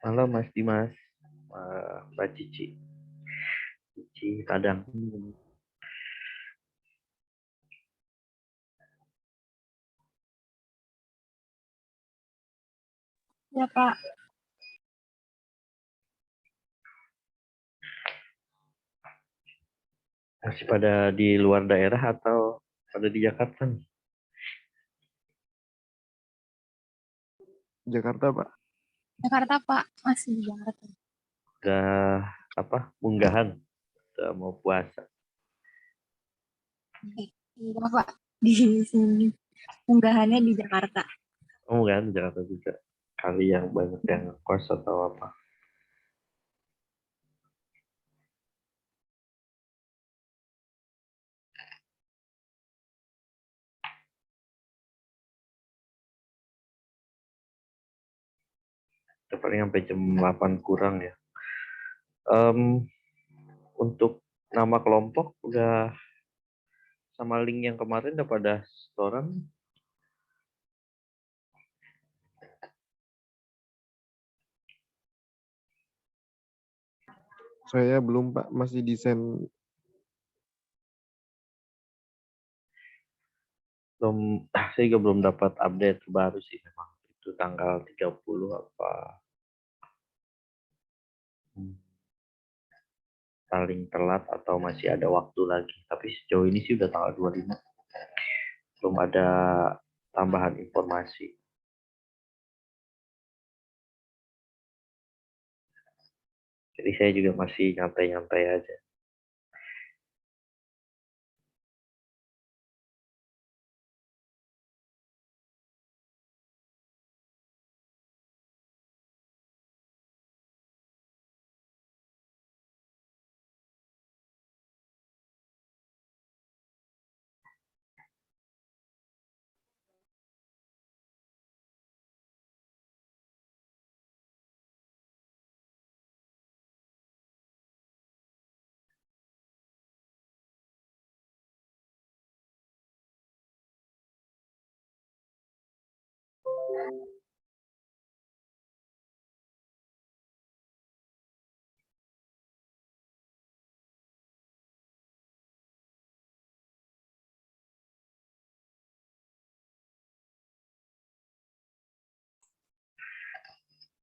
Halo Mas Dimas, Mbak Cici, Cici Tadang. Ya Pak, Masih pada di luar daerah atau pada di Jakarta nih? Jakarta, Pak. Jakarta Pak, masih di Jakarta. Udah unggahan, udah mau puasa. Iya Pak, di sini unggahannya di Jakarta. Unggahan di Jakarta juga. Kali yang banyak yang kos atau apa. Itu paling sampai jam 8 kurang ya. Untuk nama kelompok udah sama link yang kemarin udah pada setoran. Saya belum, Pak. Masih desain. Saya juga belum dapat update terbaru sih memang. Itu tanggal 30 apa. Paling telat atau masih ada waktu lagi. Tapi sejauh ini sih udah tanggal 25. Belum ada tambahan informasi. Jadi saya juga masih nyantai-nyantai aja.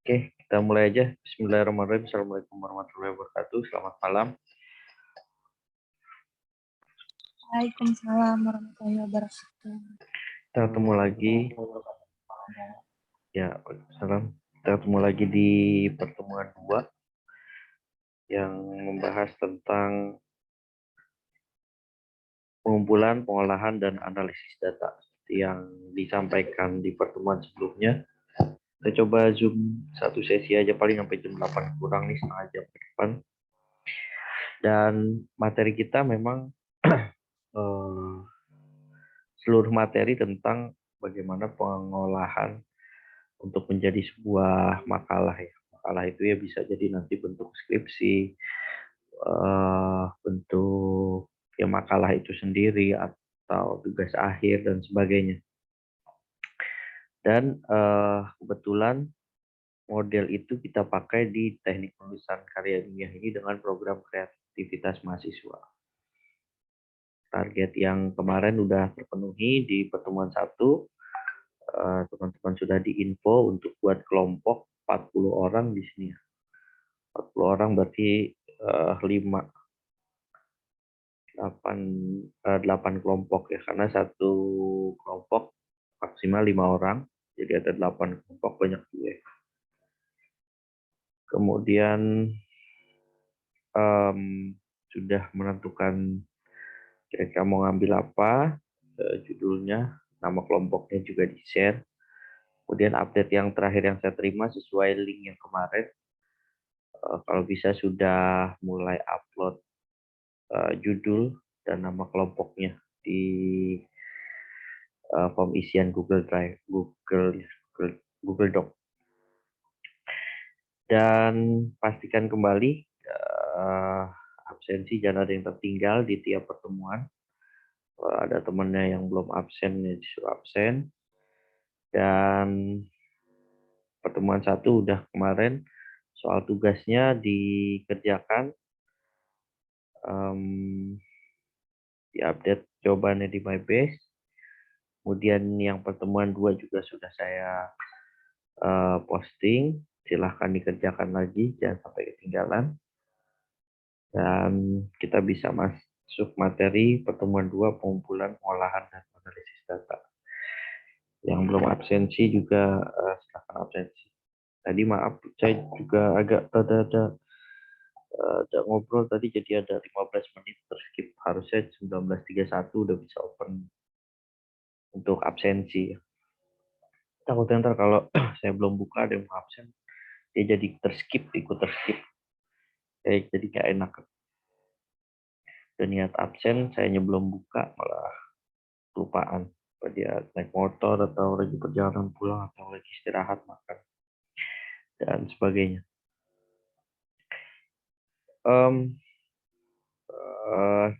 Oke, kita mulai aja. Bismillahirrahmanirrahim. Assalamualaikum warahmatullahi wabarakatuh. Selamat malam. Waalaikumsalam warahmatullahi wabarakatuh. Kita ketemu lagi. Ya, salam. Kita ketemu lagi di pertemuan 2 yang membahas tentang pengumpulan, pengolahan, dan analisis data seperti yang disampaikan di pertemuan sebelumnya. Kita coba Zoom satu sesi aja paling sampai jam 8 kurang nih, setengah jam ke depan. Dan materi kita memang seluruh materi tentang bagaimana pengolahan untuk menjadi sebuah makalah ya. Makalah itu ya bisa jadi nanti bentuk skripsi, bentuk ya makalah itu sendiri atau tugas akhir dan sebagainya. Dan kebetulan model itu kita pakai di teknik penulisan karya ilmiah ini dengan program kreativitas mahasiswa. Target yang kemarin sudah terpenuhi di pertemuan 1, teman-teman sudah diinfo untuk buat kelompok 40 orang di sini. 40 orang berarti 8 kelompok ya, karena satu kelompok maksimal 5 orang, jadi ada 8 kelompok, banyak juga. Kemudian sudah menentukan kira-kira mau ngambil apa, judulnya, nama kelompoknya juga di-share. Kemudian update yang terakhir yang saya terima sesuai link yang kemarin, kalau bisa sudah mulai upload judul dan nama kelompoknya di form isian Google Drive, Google Doc. Dan pastikan kembali absensi, jangan ada yang tertinggal di tiap pertemuan. Kalau ada temannya yang belum absen, ya disuruh absen. Dan pertemuan 1 udah kemarin soal tugasnya dikerjakan, diupdate jawabannya di MyBase. Kemudian yang pertemuan 2 juga sudah saya posting. Silahkan dikerjakan lagi, jangan sampai ketinggalan. Dan kita bisa masuk materi pertemuan 2, pengumpulan, pengolahan, dan analisis data. Yang belum absensi juga silakan absensi. Tadi maaf, saya juga agak ada ngobrol tadi, jadi ada 15 menit terskip. Harusnya 19.31 udah bisa open untuk absensi. Takutnya ntar kalau saya belum buka ada yang mau absen, dia jadi ikut terskip. Jadi gak enak. Dan niat absen, saya belum buka, malah kelupaan. Dia naik motor atau lagi perjalanan pulang atau lagi istirahat makan dan sebagainya.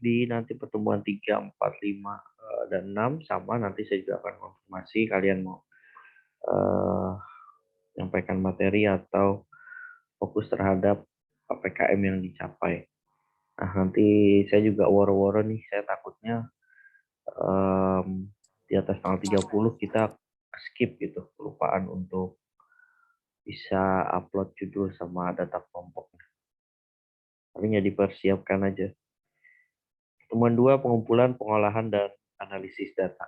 Di nanti pertemuan 3, 4, 5, dan 6 sama, nanti saya juga akan konfirmasi kalian mau menyampaikan materi atau fokus terhadap PPKM yang dicapai. Nah, nanti saya juga woro-woro nih, saya takutnya di atas tanggal 30 kita skip gitu, kelupaan untuk bisa upload judul sama data kelompoknya. Tapi ya dipersiapkan aja. Pertemuan 2, pengumpulan, pengolahan, dan analisis data.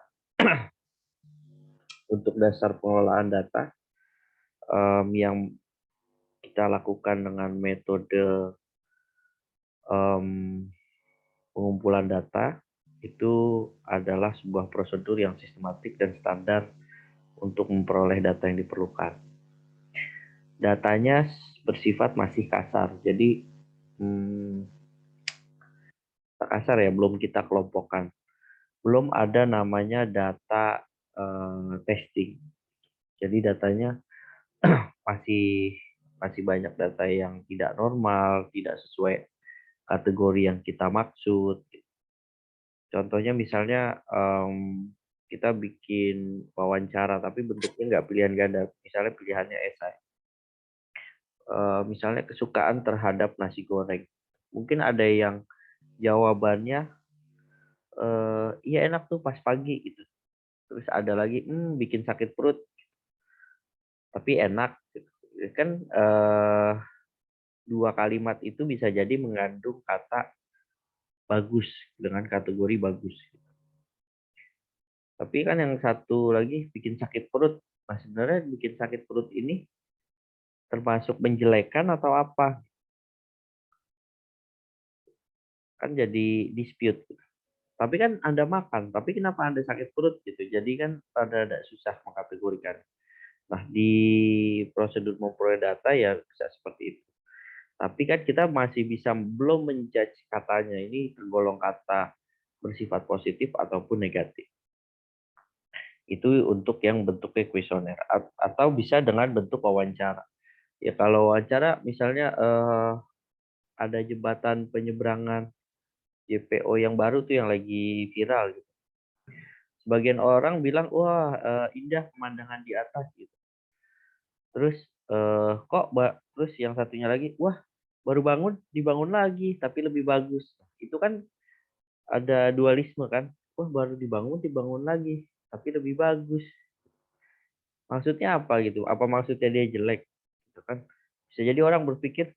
Untuk dasar pengolahan data yang kita lakukan dengan metode pengumpulan data itu adalah sebuah prosedur yang sistematik dan standar untuk memperoleh data yang diperlukan. Datanya bersifat masih kasar, jadi kasar ya, belum kita kelompokkan. Belum ada namanya data testing. Jadi datanya masih banyak data yang tidak normal, tidak sesuai kategori yang kita maksud. Contohnya misalnya kita bikin wawancara tapi bentuknya nggak pilihan ganda, misalnya pilihannya esai. Misalnya kesukaan terhadap nasi goreng. Mungkin ada yang jawabannya iya enak tuh pas pagi gitu. Terus ada lagi bikin sakit perut tapi enak gitu. Kan 2 kalimat itu bisa jadi mengandung kata bagus dengan kategori bagus. Tapi kan yang satu lagi bikin sakit perut. Nah, sebenarnya bikin sakit perut ini termasuk menjelekan atau apa? Kan jadi dispute. Tapi kan Anda makan, tapi kenapa Anda sakit perut gitu? Jadi kan ada susah mengkategorikan. Nah, di prosedur memperoleh data ya bisa seperti itu. Tapi kan kita masih bisa belum menjudge katanya ini tergolong kata bersifat positif ataupun negatif. Itu untuk yang bentuknya kuesioner atau bisa dengan bentuk wawancara. Ya kalau wawancara misalnya ada jembatan penyeberangan JPO yang baru tuh yang lagi viral gitu. Sebagian orang bilang wah indah pemandangan di atas gitu. Terus terus yang satunya lagi wah baru bangun dibangun lagi tapi lebih bagus. Itu kan ada dualisme kan. Wah baru dibangun lagi tapi lebih bagus. Maksudnya apa gitu? Apa maksudnya dia jelek? Gitu kan. Bisa jadi orang berpikir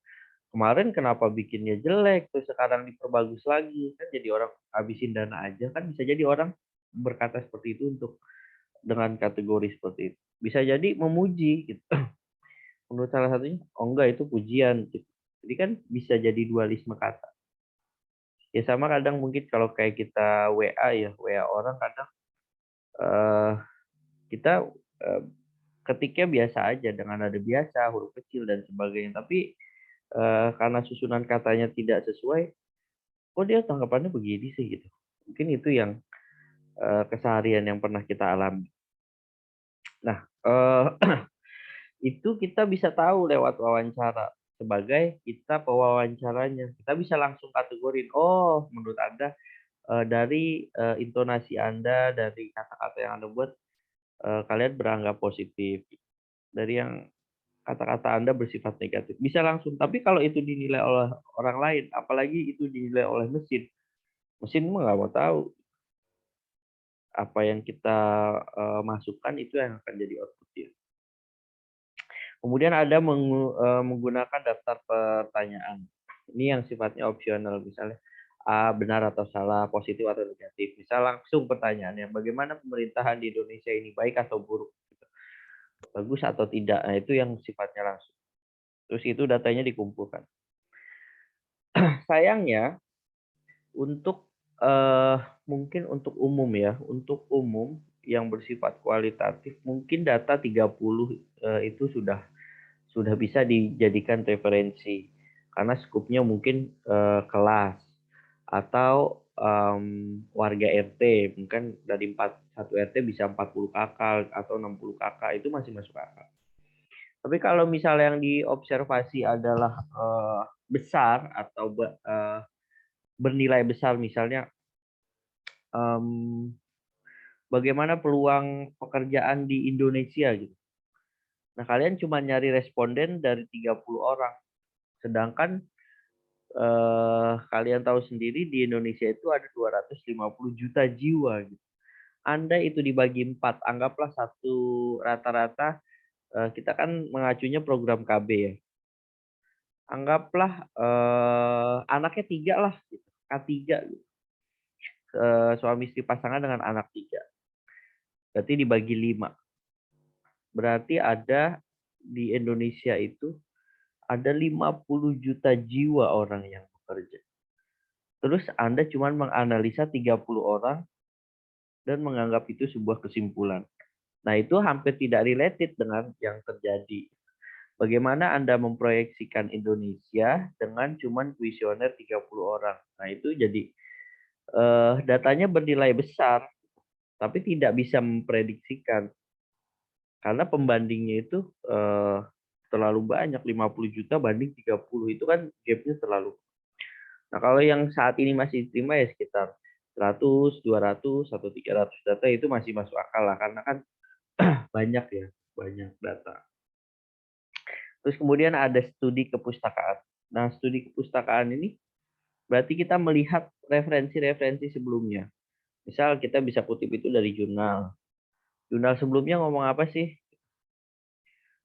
kemarin kenapa bikinnya jelek terus sekarang diperbagus lagi, kan jadi orang habisin dana aja, kan bisa jadi orang berkata seperti itu untuk dengan kategori seperti itu. Bisa jadi memuji gitu. Menurut salah satunya, oh enggak itu pujian gitu. Jadi kan bisa jadi dualisme kata. Ya sama kadang mungkin kalau kayak kita WA ya, WA orang kadang kita ketiknya biasa aja dengan nada biasa, huruf kecil dan sebagainya. Tapi karena susunan katanya tidak sesuai, kok dia tanggapannya begini sih gitu. Mungkin itu yang keseharian yang pernah kita alami. Nah, itu kita bisa tahu lewat wawancara sebagai kita pewawancaranya. Kita bisa langsung kategorin, oh menurut Anda dari intonasi Anda, dari kata-kata yang Anda buat, kalian beranggap positif. Dari yang kata-kata Anda bersifat negatif. Bisa langsung, tapi kalau itu dinilai oleh orang lain, apalagi itu dinilai oleh mesin, mesin mah nggak mau tahu apa yang kita masukkan itu yang akan jadi output dia. Kemudian ada menggunakan daftar pertanyaan. Ini yang sifatnya opsional, misalnya A benar atau salah, positif atau negatif. Misal langsung pertanyaannya, bagaimana pemerintahan di Indonesia ini, baik atau buruk? Bagus atau tidak? Nah, itu yang sifatnya langsung. Terus itu datanya dikumpulkan. Sayangnya untuk mungkin untuk umum ya, untuk umum yang bersifat kualitatif, mungkin data 30 itu sudah bisa dijadikan referensi karena skupnya mungkin kelas atau warga RT, mungkin dari 1 RT bisa 40 kakak atau 60 kakak, itu masih masuk akal. Tapi kalau misalnya yang diobservasi adalah besar atau bernilai besar, misalnya bagaimana peluang pekerjaan di Indonesia gitu. Nah, kalian cuma nyari responden dari 30 orang. Sedangkan kalian tahu sendiri di Indonesia itu ada 250 juta jiwa gitu. Andai itu dibagi 4, anggaplah satu rata-rata, kita kan mengacunya program KB ya. Anggaplah anaknya 3 lah gitu. K3 gitu. Suami istri pasangan dengan anak 3. Berarti dibagi 5. Berarti ada di Indonesia itu ada 50 juta jiwa orang yang bekerja. Terus Anda cuma menganalisa 30 orang dan menganggap itu sebuah kesimpulan. Nah, itu hampir tidak related dengan yang terjadi. Bagaimana Anda memproyeksikan Indonesia dengan cuma kuesioner 30 orang. Nah, itu jadi datanya bernilai besar, tapi tidak bisa memprediksikan. Karena pembandingnya itu terlalu banyak, 50 juta banding 30, itu kan gapnya terlalu. Nah, kalau yang saat ini masih diterima ya sekitar 100, 200, atau 300 data itu masih masuk akal lah, karena kan banyak ya, banyak data. Terus kemudian ada studi kepustakaan. Nah, studi kepustakaan ini berarti kita melihat referensi-referensi sebelumnya. Misal kita bisa kutip itu dari jurnal. Jurnal sebelumnya ngomong apa sih?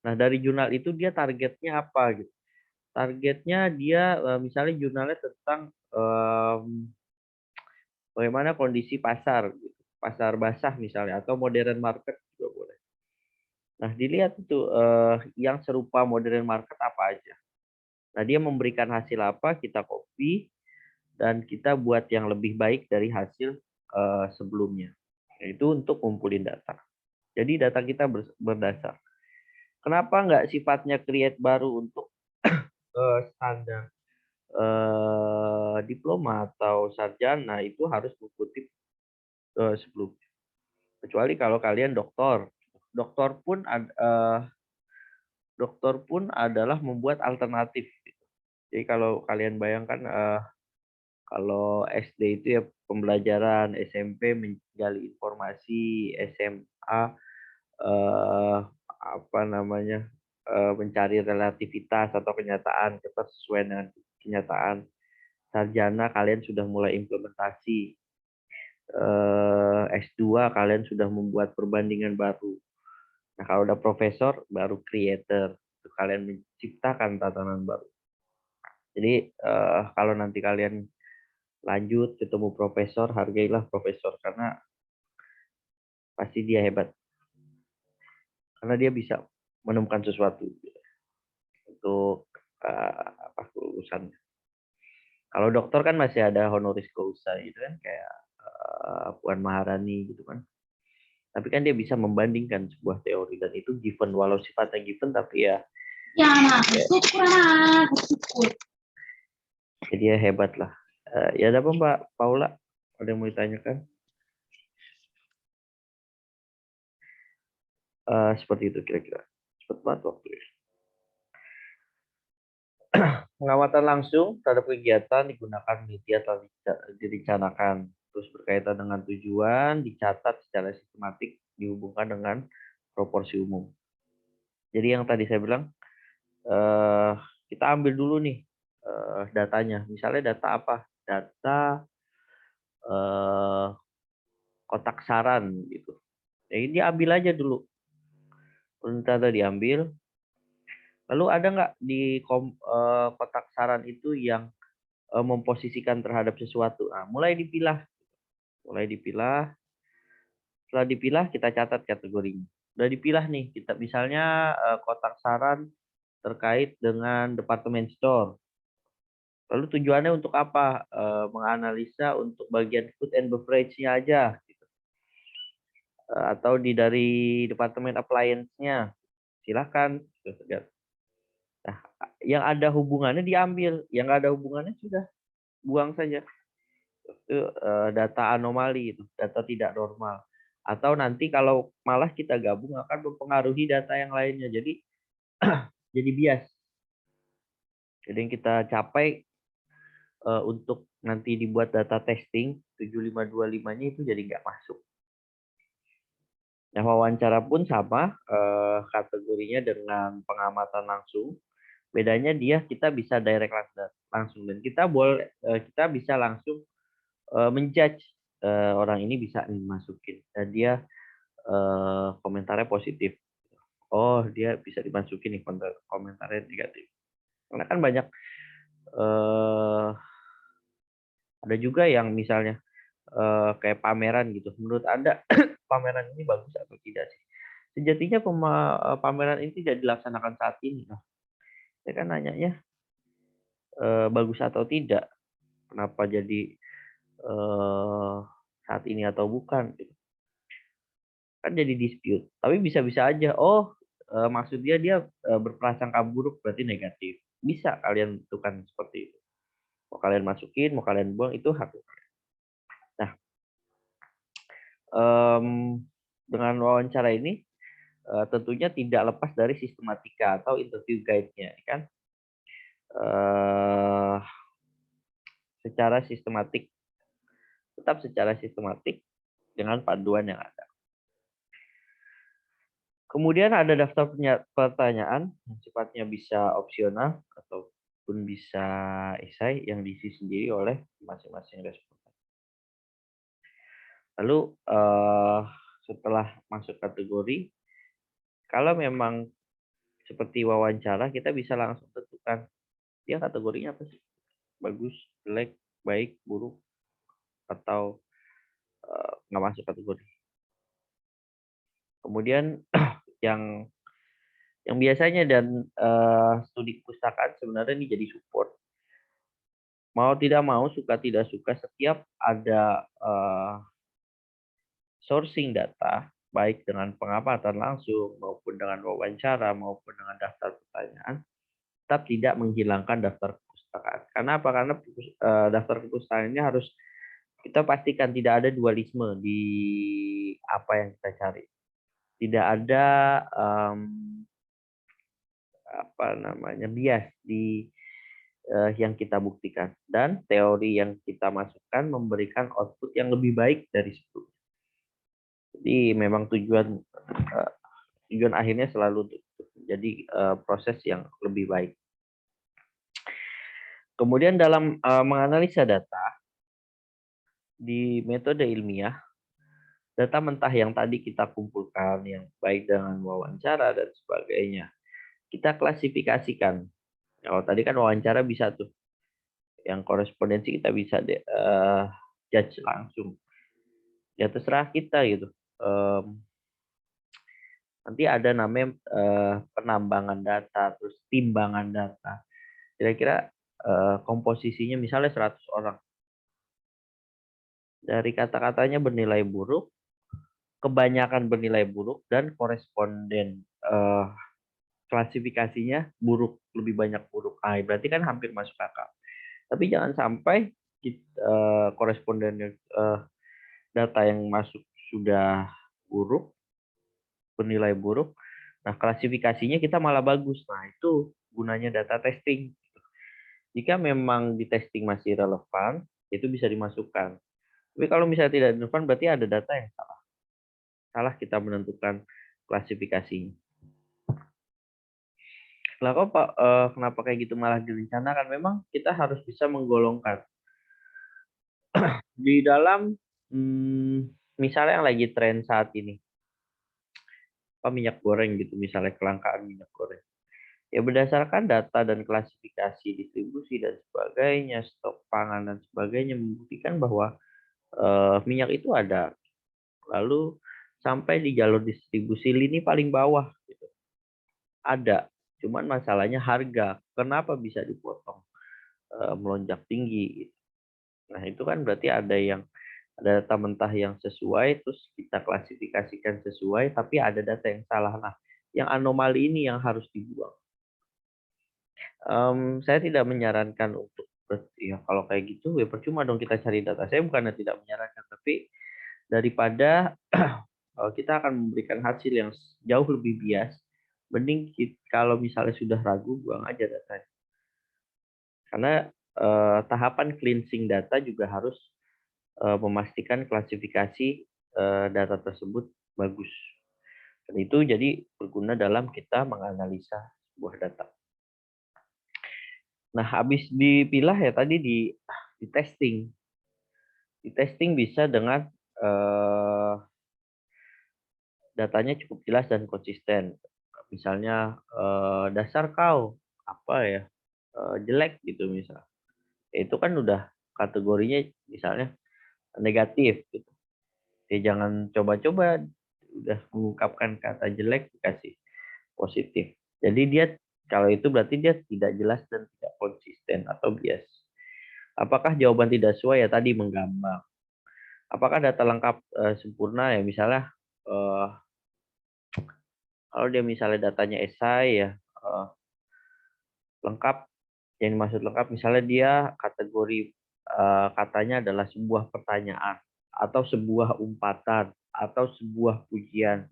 Nah, dari jurnal itu dia targetnya apa gitu. Targetnya dia misalnya jurnalnya tentang bagaimana kondisi pasar, gitu. Pasar basah misalnya, atau modern market juga boleh. Nah, dilihat itu yang serupa modern market apa aja. Nah, dia memberikan hasil apa, kita copy dan kita buat yang lebih baik dari hasil sebelumnya. Itu untuk ngumpulin data. Jadi data kita berdasar. Kenapa nggak sifatnya create baru untuk standar diploma atau sarjana, itu harus mengutip sebelumnya. Kecuali kalau kalian doktor. Doktor pun adalah membuat alternatif. Jadi kalau kalian bayangkan kalau SD itu ya pembelajaran, SMP menggali informasi, SMA mencari relativitas atau kenyataan, cepat sesuai dengan kenyataan. Sarjana kalian sudah mulai implementasi. S2 kalian sudah membuat perbandingan baru. Nah, kalau udah profesor baru creator, kalian menciptakan tatanan baru. Jadi kalau nanti kalian lanjut ketemu profesor, hargailah profesor karena pasti dia hebat. Karena dia bisa menemukan sesuatu untuk kelulusan. Kalau dokter kan masih ada honoris causa gitu kan, kayak Puan Maharani gitu kan. Tapi kan dia bisa membandingkan sebuah teori dan itu given, walau sifatnya given tapi ya syukur. Jadi ya hebat lah. Ya ada apa Mbak Paula? Ada yang mau ditanyakan? Seperti itu kira-kira. Cepat banget waktunya. Pengamatan langsung terhadap kegiatan digunakan media atau direncanakan. Terus berkaitan dengan tujuan, dicatat secara sistematik, dihubungkan dengan proporsi umum. Jadi yang tadi saya bilang, eh, kita ambil dulu nih datanya. Misalnya data apa? Data eh, kotak saran gitu. Ya, ini diambil aja dulu. Data diambil. Lalu ada nggak di kotak saran itu yang memposisikan terhadap sesuatu? Nah, mulai dipilah. Mulai dipilah. Setelah dipilah, kita catat kategorinya. Udah dipilah nih, kita misalnya kotak saran terkait dengan departemen store. Lalu tujuannya untuk apa? Menganalisa untuk bagian food and beverage-nya aja, gitu. Atau dari departemen appliance-nya, silahkan. Nah, yang ada hubungannya diambil, yang nggak ada hubungannya sudah buang saja. Itu data anomali, itu data tidak normal. Atau nanti kalau malah kita gabung akan mempengaruhi data yang lainnya. Jadi jadi bias. Jadi yang kita capai untuk nanti dibuat data testing 7525-nya itu jadi nggak masuk. Nah, wawancara pun sama kategorinya dengan pengamatan langsung. Bedanya dia kita bisa direct langsung dan kita kita bisa langsung menjudge orang ini bisa dimasukin dan dia komentarnya positif. Oh, dia bisa dimasukin nih komentarnya negatif. Karena kan banyak ada juga yang misalnya kayak pameran gitu. Menurut Anda pameran ini bagus atau tidak sih? Sejatinya pameran ini tidak dilaksanakan saat ini. Nah, saya kan nanyanya bagus atau tidak. Kenapa jadi saat ini atau bukan? Gitu. Kan jadi dispute. Tapi bisa-bisa aja. Oh, maksud dia berprasangka buruk berarti negatif. Bisa kalian tentukan seperti itu. Mau kalian masukin, mau kalian buang itu hak. Nah, dengan wawancara ini tentunya tidak lepas dari sistematika atau interview guide-nya, kan? Secara sistematik, tetap secara sistematik dengan panduan yang ada. Kemudian ada daftar pertanyaan yang sifatnya bisa opsional ataupun bisa esai yang diisi sendiri oleh masing-masing responden. Lalu setelah masuk kategori, kalau memang seperti wawancara, kita bisa langsung tentukan dia kategorinya apa sih? Bagus, jelek, baik, buruk, atau nggak masuk kategori. Kemudian yang biasanya dan studi kepustakaan sebenarnya ini jadi support. Mau tidak mau, suka tidak suka, setiap ada sourcing data, baik dengan pengamatan langsung maupun dengan wawancara maupun dengan daftar pertanyaan, tetap tidak menghilangkan daftar kepustakaan. Karena apa? Karena daftar kepustakaan ini harus kita pastikan tidak ada dualisme di apa yang kita cari. Tidak ada bias di yang kita buktikan, dan teori yang kita masukkan memberikan output yang lebih baik dari sebelumnya. Jadi memang tujuan akhirnya selalu jadi proses yang lebih baik. Kemudian dalam menganalisa data di metode ilmiah, data mentah yang tadi kita kumpulkan yang baik dengan wawancara dan sebagainya, kita klasifikasikan. Kalau tadi kan wawancara bisa tuh, yang korespondensi kita bisa judge langsung. Ya terserah kita gitu. Nanti ada namanya penambangan data, terus timbangan data. Kira-kira komposisinya misalnya 100 orang. Dari kata-katanya bernilai buruk, kebanyakan bernilai buruk, dan koresponden klasifikasinya buruk, lebih banyak buruk. Berarti kan hampir masuk akal. Tapi jangan sampai koresponden data yang masuk sudah buruk, bernilai buruk. Nah, klasifikasinya kita malah bagus. Nah, itu gunanya data testing. Jika memang di testing masih relevan, itu bisa dimasukkan. Tapi kalau misalnya tidak relevan, berarti ada data yang salah. Salah kita menentukan klasifikasinya. Lah kok Pak, kenapa kayak gitu malah direncanakan? Memang kita harus bisa menggolongkan di dalam misalnya yang lagi tren saat ini, apa minyak goreng gitu, misalnya kelangkaan minyak goreng. Ya berdasarkan data dan klasifikasi distribusi dan sebagainya, stok pangan dan sebagainya membuktikan bahwa minyak itu ada. Lalu sampai di jalur distribusi lini paling bawah gitu. Ada. Cuman masalahnya harga. Kenapa bisa dipotong melonjak tinggi gitu. Nah, itu kan berarti ada data mentah yang sesuai, terus kita klasifikasikan sesuai, tapi ada data yang salah. Nah, yang anomali ini yang harus dibuang. Saya tidak menyarankan untuk ya kalau kayak gitu ya percuma dong kita cari data. Saya bukannya tidak menyarankan, tapi daripada kita akan memberikan hasil yang jauh lebih bias, mending kalau misalnya sudah ragu buang aja datanya. Karena tahapan cleansing data juga harus memastikan klasifikasi data tersebut bagus. Dan itu jadi berguna dalam kita menganalisa sebuah data. Nah, habis dipilah ya tadi di testing. Di testing bisa dengan datanya cukup jelas dan konsisten. Misalnya dasar kau apa ya jelek gitu misal. Itu kan udah kategorinya misalnya negatif gitu. Ya jangan coba-coba udah mengungkapkan kata jelek dikasih positif. Jadi dia kalau itu berarti dia tidak jelas dan tidak konsisten atau bias. Apakah jawaban tidak sesuai ya tadi menggambar. Apakah data lengkap sempurna ya misalnya kalau dia misalnya datanya esai ya lengkap yang dimaksud lengkap misalnya dia kategori katanya adalah sebuah pertanyaan atau sebuah umpatan atau sebuah pujian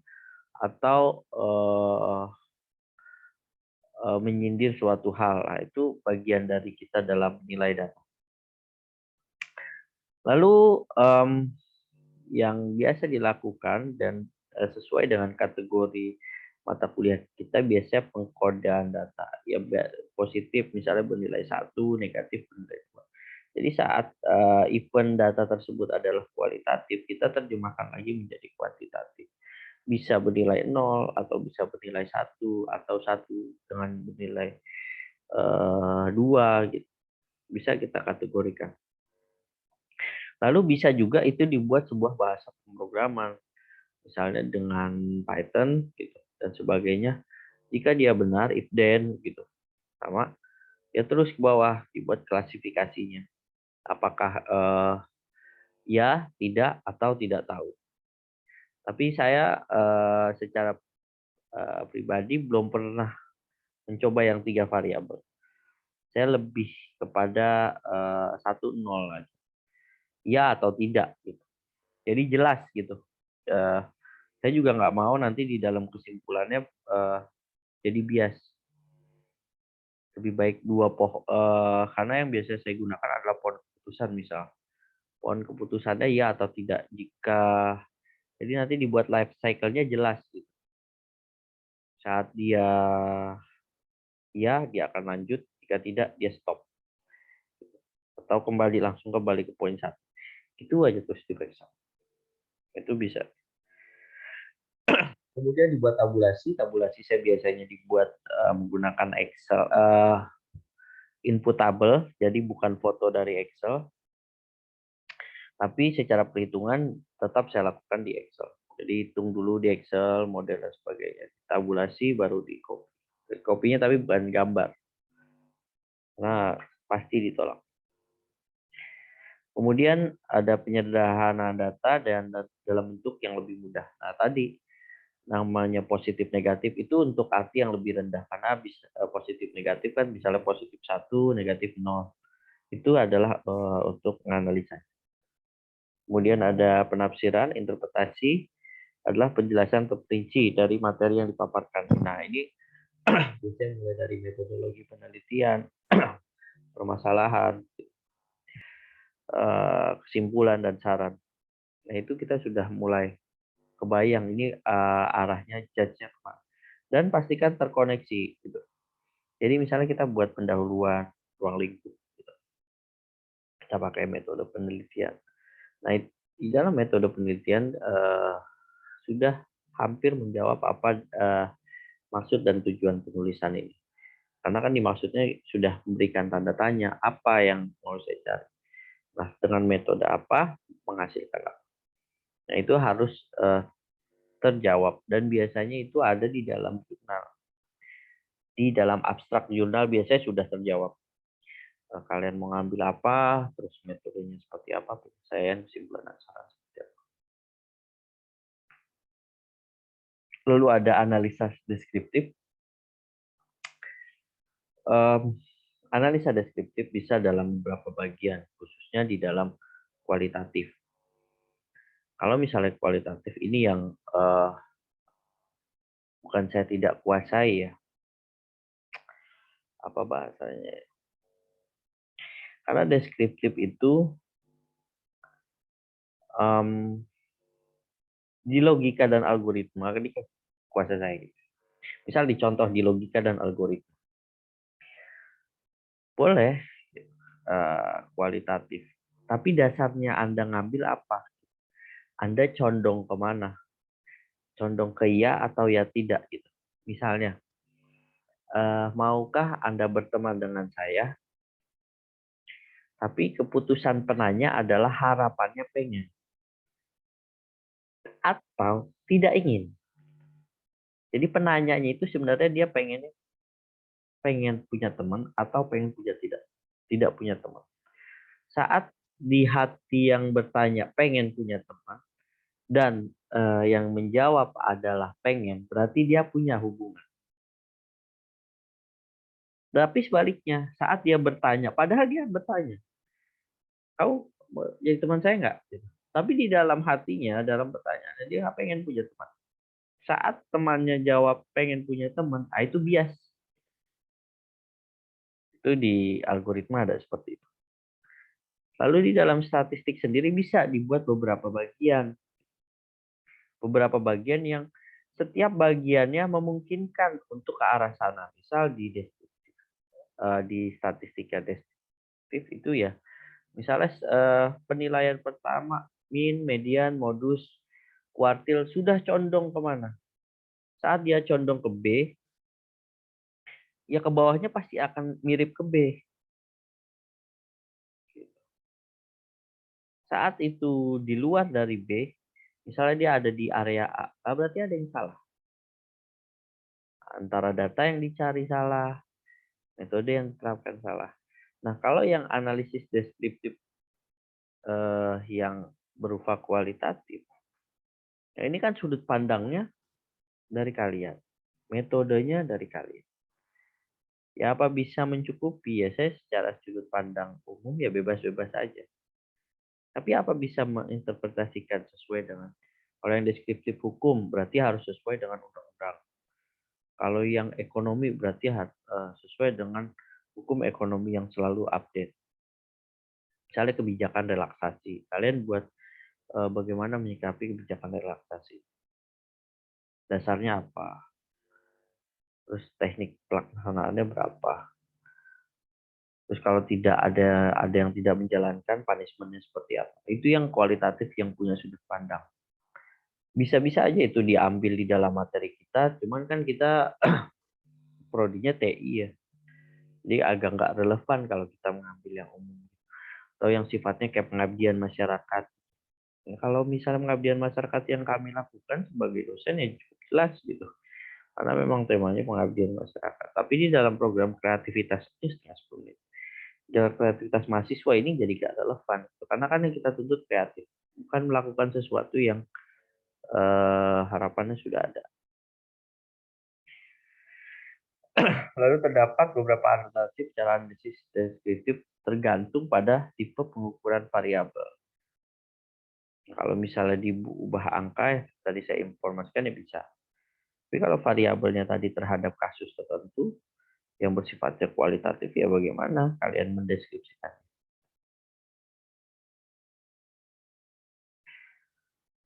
atau menyindir suatu hal. Nah, itu bagian dari kita dalam menilai data. Lalu yang biasa dilakukan dan sesuai dengan kategori mata kuliah kita biasanya pengkodean data ya positif misalnya bernilai 1, negatif bernilai 2. Jadi saat event data tersebut adalah kualitatif, kita terjemahkan lagi menjadi kuantitatif. Bisa bernilai 0 atau bisa bernilai 1 atau 1 dengan bernilai 2 gitu. Bisa kita kategorikan. Lalu bisa juga itu dibuat sebuah bahasa pemrograman, misalnya dengan Python gitu dan sebagainya. Jika dia benar, if then gitu, sama ya terus ke bawah dibuat klasifikasinya. Apakah ya, tidak atau tidak tahu. Tapi saya secara pribadi belum pernah mencoba yang 3 variabel. Saya lebih kepada 1, 0 aja. Ya atau tidak gitu. Jadi jelas gitu. Saya juga nggak mau nanti di dalam kesimpulannya jadi bias. Lebih baik karena yang biasa saya gunakan adalah pohon keputusan misal. Pohon keputusannya ya atau tidak. Jadi nanti dibuat life cycle-nya jelas gitu. Saat dia ya, dia akan lanjut. Jika tidak, dia stop. Atau langsung kembali ke poin 1. Itu aja terus diperiksa. Itu bisa. Kemudian dibuat tabulasi. Tabulasi saya biasanya dibuat menggunakan Excel. Input tabel, jadi bukan foto dari Excel. Tapi secara perhitungan tetap saya lakukan di Excel. Jadi hitung dulu di Excel, model dan sebagainya. Tabulasi baru di copy. Kopinya tapi bukan gambar. Nah, pasti ditolak. Kemudian ada penyederhanaan data dan dalam bentuk yang lebih mudah. Nah, tadi namanya positif negatif itu untuk arti yang lebih rendah karena bisa positif negatif kan misalnya positif 1, negatif 0. Itu adalah untuk menganalisa. Kemudian ada penafsiran, interpretasi adalah penjelasan terperinci dari materi yang dipaparkan. Nah, ini biasanya mulai dari metodologi penelitian, permasalahan, kesimpulan dan saran. Nah, itu kita sudah mulai kebayang ini arahnya judge-nya kemana. Dan pastikan terkoneksi gitu. Jadi misalnya kita buat pendahuluan ruang lingkup, gitu. Kita pakai metode penelitian. Nah, di dalam metode penelitian sudah hampir menjawab apa maksud dan tujuan penulisan ini. Karena kan dimaksudnya sudah memberikan tanda tanya apa yang mau saya cari. Nah, dengan metode apa menghasilkan apa. Nah, itu harus terjawab dan biasanya itu ada di dalam jurnal. Di dalam abstrak jurnal biasanya sudah terjawab. Kalian mau ngambil apa, terus metodenya seperti apa, penyelesaian, kesimpulan, dan saran seperti apa. Lalu ada analisa deskriptif. Analisa deskriptif bisa dalam beberapa bagian, khususnya di dalam kualitatif. Kalau misalnya kualitatif ini yang bukan saya tidak kuasai ya, apa bahasanya? Karena deskriptif itu di logika dan algoritma, ini kuasa saya. Misal dicontoh di logika dan algoritma, boleh kualitatif, tapi dasarnya Anda ngambil apa? Anda condong kemana? Condong ke iya atau ya tidak gitu. Misalnya, maukah Anda berteman dengan saya? Tapi keputusan penanya adalah harapannya pengen. Atau tidak ingin. Jadi penanyanya itu sebenarnya dia pengen punya teman atau pengen punya tidak punya teman. Saat di hati yang bertanya pengen punya teman dan yang menjawab adalah pengen, berarti dia punya hubungan. Tapi sebaliknya, saat dia bertanya, padahal dia bertanya, kau jadi teman saya nggak? Tapi di dalam hatinya, dalam pertanyaannya, dia nggak pengen punya teman. Saat temannya jawab pengen punya teman, itu bias. Itu di algoritma ada seperti itu. Lalu di dalam statistik sendiri bisa dibuat beberapa bagian. Beberapa bagian yang setiap bagiannya memungkinkan untuk ke arah sana. Misal di statistika deskriptif itu ya, misalnya penilaian pertama, min, median, modus, kuartil sudah condong kemana? Saat dia condong ke B, ya ke bawahnya pasti akan mirip ke B. Saat itu di luar dari B, misalnya dia ada di area A, berarti ada yang salah. Antara data yang dicari salah, metode yang diterapkan salah. Nah, kalau yang analisis deskriptif yang berupa kualitatif, ya ini kan sudut pandangnya dari kalian, metodenya dari kalian. Ya apa bisa mencukupi? Ya saya secara sudut pandang umum ya bebas-bebas saja. Tapi apa bisa menginterpretasikan sesuai dengan, kalau yang deskriptif hukum berarti harus sesuai dengan undang-undang. Kalau yang ekonomi berarti sesuai dengan hukum ekonomi yang selalu update. Misalnya kebijakan relaksasi, kalian buat bagaimana menyikapi kebijakan relaksasi. Dasarnya apa? Terus teknik pelaksanaannya berapa? Terus kalau tidak ada yang tidak menjalankan, punishment-nya seperti apa? Itu yang kualitatif yang punya sudut pandang. Bisa-bisa aja itu diambil di dalam materi kita, cuman kan kita prodinya TI ya. Jadi agak nggak relevan kalau kita mengambil yang umum. Atau yang sifatnya kayak pengabdian masyarakat. Ya, kalau misalnya pengabdian masyarakat yang kami lakukan sebagai dosen ya cukup jelas gitu. Karena memang temanya pengabdian masyarakat. Tapi di dalam program kreativitas itu setengah 10 menit. Dalam kreativitas mahasiswa ini jadi gak relevan. Karena kan yang kita tuntut kreatif. Bukan melakukan sesuatu yang harapannya sudah ada. Lalu terdapat beberapa alternatif cara analisis deskriptif tergantung pada tipe pengukuran variabel. Kalau misalnya diubah angka, ya, tadi saya informasikan ya bisa. Tapi kalau variabelnya tadi terhadap kasus tertentu yang bersifatnya kualitatif, ya bagaimana kalian mendeskripsikan.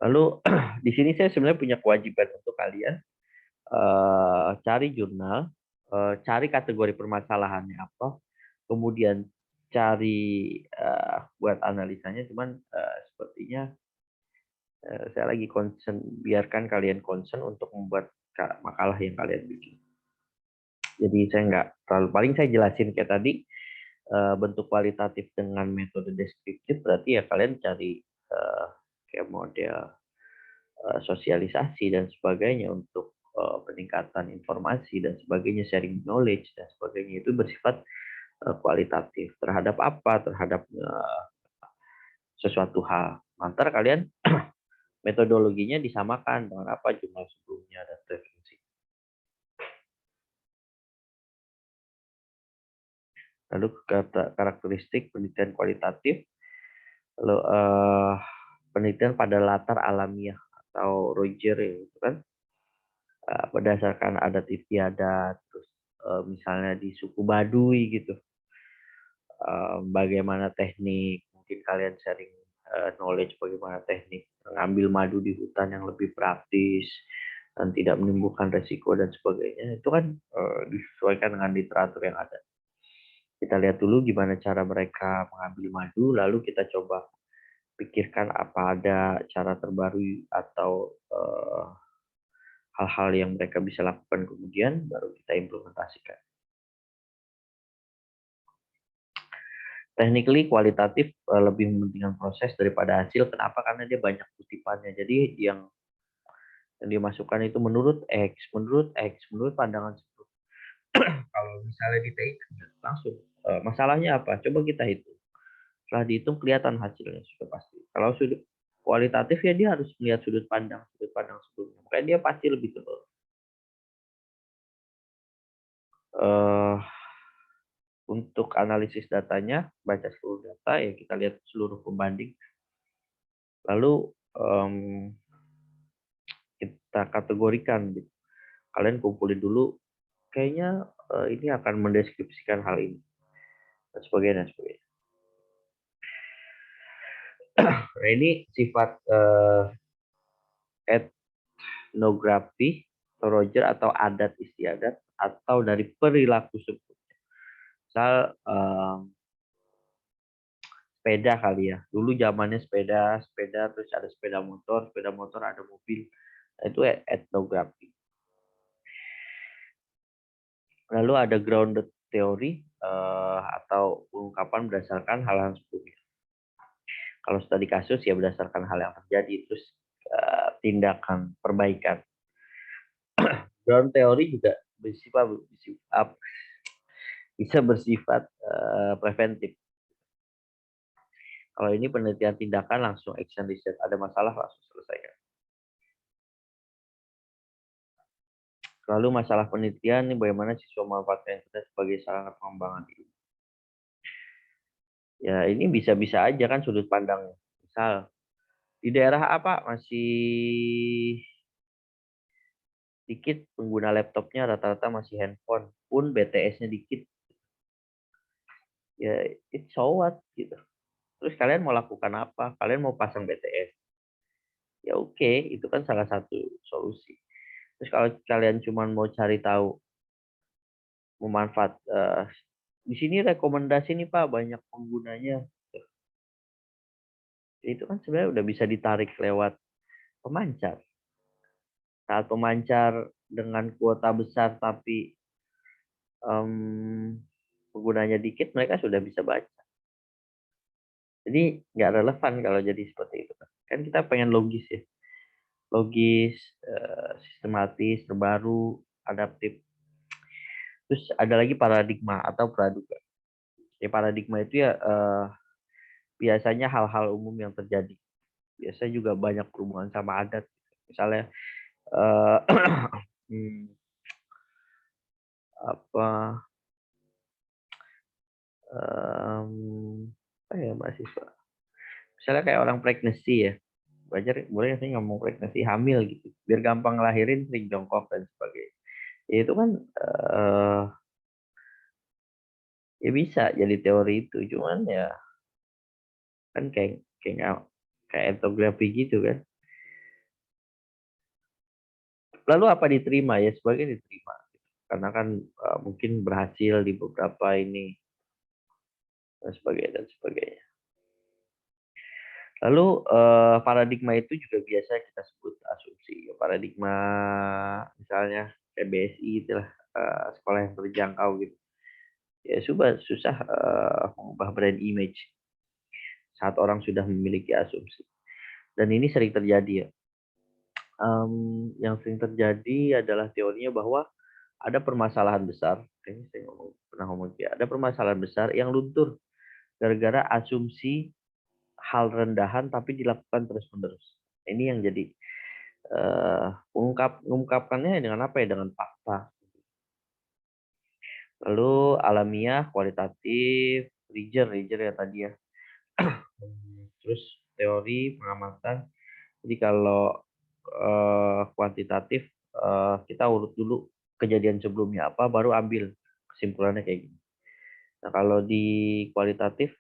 Lalu di sini saya sebenarnya punya kewajiban untuk kalian cari jurnal cari kategori permasalahannya apa, kemudian cari buat analisanya. Cuman sepertinya saya lagi concern, biarkan kalian concern untuk membuat makalah yang kalian bikin. Jadi saya nggak terlalu, paling saya jelasin kayak tadi, bentuk kualitatif dengan metode deskriptif, berarti ya kalian cari kayak model sosialisasi dan sebagainya untuk peningkatan informasi dan sebagainya, sharing knowledge dan sebagainya, itu bersifat kualitatif. Terhadap apa? Terhadap sesuatu hal. Nanti kalian metodologinya disamakan dengan apa, jumlah sebelumnya dan referensi. Lalu karakteristik penelitian kualitatif, lalu penelitian pada latar alamiah atau Roger itu kan, berdasarkan adat istiadat, terus misalnya di suku Baduy gitu, bagaimana teknik, mungkin kalian sharing knowledge bagaimana teknik mengambil madu di hutan yang lebih praktis dan tidak menimbulkan resiko dan sebagainya, itu kan disesuaikan dengan literatur yang ada. Kita lihat dulu gimana cara mereka mengambil madu, lalu kita coba pikirkan apa ada cara terbaru atau hal-hal yang mereka bisa lakukan, kemudian baru kita implementasikan. Technically kualitatif lebih mementingkan proses daripada hasil. Kenapa? Karena dia banyak kutipannya. Jadi yang dimasukkan itu menurut X, menurut pandangan sebelum. Kalau misalnya di TI langsung masalahnya apa? Coba kita hitung. Setelah dihitung kelihatan hasilnya sudah pasti. Kalau sudut kualitatif ya dia harus melihat sudut pandang sebelumnya. Makanya dia pasti lebih tebal. Untuk analisis datanya, baca seluruh data ya, kita lihat seluruh pembanding. Lalu kita kategorikan. Kalian kumpulin dulu, kayaknya ini akan mendeskripsikan hal ini dan sebagainya. Nah, ini sifat etnografi, Roger, atau adat istiadat, atau dari perilaku sebelumnya. Misal sepeda kali ya. Dulu zamannya sepeda, terus ada sepeda motor, ada mobil. Nah, itu etnografi. Lalu ada grounded theory atau ungkapan berdasarkan hal-hal sebelumnya. Kalau studi kasus ya berdasarkan hal yang terjadi, terus tindakan perbaikan. Ground theory juga bisa bersifat preventif. Kalau ini penelitian tindakan, langsung action research, ada masalah langsung selesaikan. Lalu masalah penelitian ini bagaimana siswa memanfaatkan internet sebagai sarana pengembangan ilmu. Ya ini bisa-bisa aja kan sudut pandangnya. Misal di daerah apa masih dikit pengguna laptopnya, rata-rata masih handphone, pun BTS-nya dikit. Ya it's so what gitu. Terus kalian mau lakukan apa? Kalian mau pasang BTS? Ya oke, itu kan salah satu solusi. Terus kalau kalian cuma mau cari tahu memanfaat, di sini rekomendasi nih Pak, banyak penggunanya. Itu kan sebenarnya udah bisa ditarik lewat pemancar. Saat pemancar dengan kuota besar tapi penggunanya dikit, mereka sudah bisa baca. Jadi nggak relevan kalau jadi seperti itu. Kan kita pengen logis ya. Logis, sistematis, terbaru, adaptif. Terus ada lagi paradigma atau praduga. Ya paradigma itu ya biasanya hal-hal umum yang terjadi. Biasanya juga banyak berhubungan sama adat. Misalnya apa mahasiswa. Misalnya kayak orang pregnancy ya. Wajar, boleh sih ngomong pregnancy, hamil gitu. Biar gampang ngelahirin, sering jongkok dan sebagainya. Ya itu kan ya bisa jadi teori itu, cuman ya kan kayak etnografi gitu kan. Lalu apa diterima ya, sebagai diterima karena kan mungkin berhasil di beberapa ini dan sebagainya. Lalu paradigma itu juga biasa kita sebut asumsi. Paradigma misalnya kayak BSI itulah sekolah yang terjangkau gitu. Ya susah mengubah brand image saat orang sudah memiliki asumsi. Dan ini sering terjadi ya. Yang sering terjadi adalah teorinya bahwa ada permasalahan besar. Kayaknya saya pernah ngomong ya, ada permasalahan besar yang luntur gara-gara asumsi hal rendahan tapi dilakukan terus-menerus. Ini yang jadi mengungkapkannya dengan apa ya? Dengan fakta. Lalu alamiah, kualitatif, Riger ya tadi ya. Terus teori pengamatan. Jadi kalau kuantitatif kita urut dulu kejadian sebelumnya apa, baru ambil kesimpulannya kayak gini. Nah kalau di kualitatif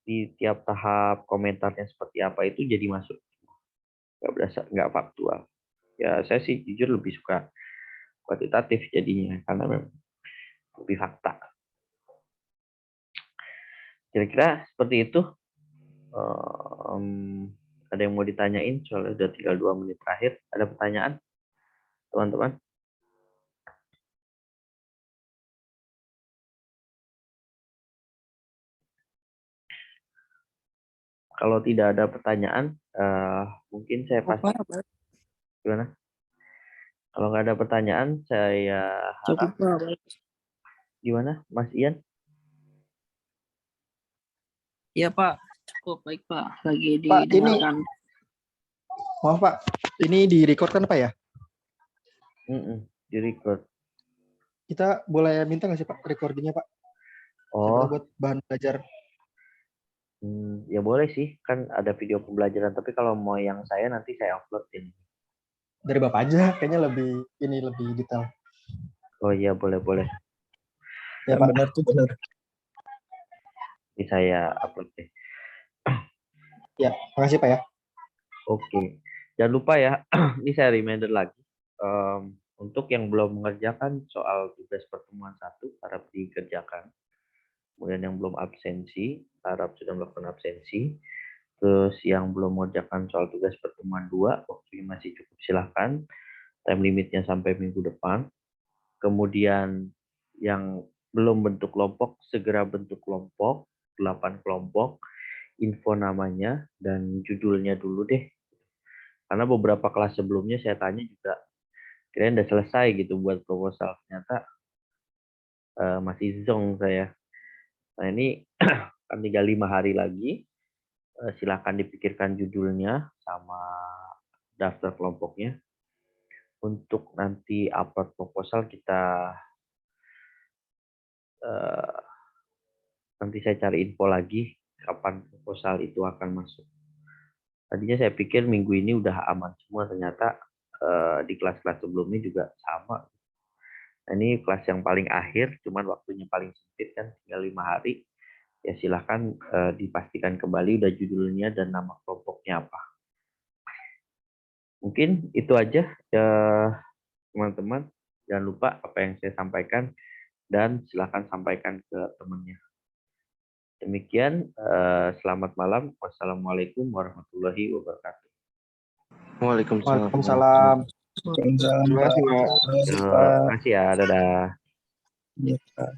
di tiap tahap komentarnya seperti apa itu jadi masuk, nggak faktual. Ya saya sih jujur lebih suka kuantitatif jadinya karena memang lebih fakta. Kira-kira seperti itu. Ada yang mau ditanyain? Soalnya udah tinggal 2 menit terakhir. Ada pertanyaan, teman-teman? Kalau tidak ada pertanyaan, mungkin saya pasti. Gimana? Kalau nggak ada pertanyaan, saya harap. Gimana, Mas Ian? Iya Pak, cukup baik Pak. Lagi Pak, didengarkan. Maaf Pak, ini di record kan Pak ya? Di record. Kita boleh minta nggak sih Pak recordingnya Pak? Oh. Buat bahan belajar. Ya boleh sih, kan ada video pembelajaran. Tapi kalau mau yang saya nanti saya uploadin. Dari Bapak aja, kayaknya lebih detail. Oh iya, boleh. Ya Pak. Benar tuh benar. Ini saya upload deh. Ya, makasih Pak ya. Oke, jangan lupa ya, ini saya reminder lagi. Untuk yang belum mengerjakan soal tugas pertemuan 1, harap dikerjakan. Kemudian yang belum absensi, harap sudah melakukan absensi. Terus yang belum mengerjakan soal tugas pertemuan 2, waktunya masih cukup, silahkan. Time limitnya sampai minggu depan. Kemudian yang belum bentuk kelompok, segera bentuk kelompok, 8 kelompok, info namanya, dan judulnya dulu deh. Karena beberapa kelas sebelumnya saya tanya juga, kirain udah selesai gitu buat proposal. Ternyata masih zonk saya. Nah ini kan tinggal 5 hari lagi. Silakan dipikirkan judulnya sama daftar kelompoknya. Untuk nanti upload proposal kita nanti saya cari info lagi kapan proposal itu akan masuk. Tadinya saya pikir minggu ini udah aman semua, ternyata di kelas-kelas sebelumnya juga sama. Nah, ini kelas yang paling akhir, cuman waktunya paling sempit kan, tinggal 5 hari. Ya silahkan dipastikan kembali udah judulnya dan nama kelompoknya apa. Mungkin itu aja ya teman-teman. Jangan lupa apa yang saya sampaikan dan silahkan sampaikan ke temannya. Demikian, selamat malam. Wassalamualaikum warahmatullahi wabarakatuh. Waalaikumsalam. Waalaikumsalam. Terima kasih Pak. Terima kasih ya, dadah. Iya, Pak.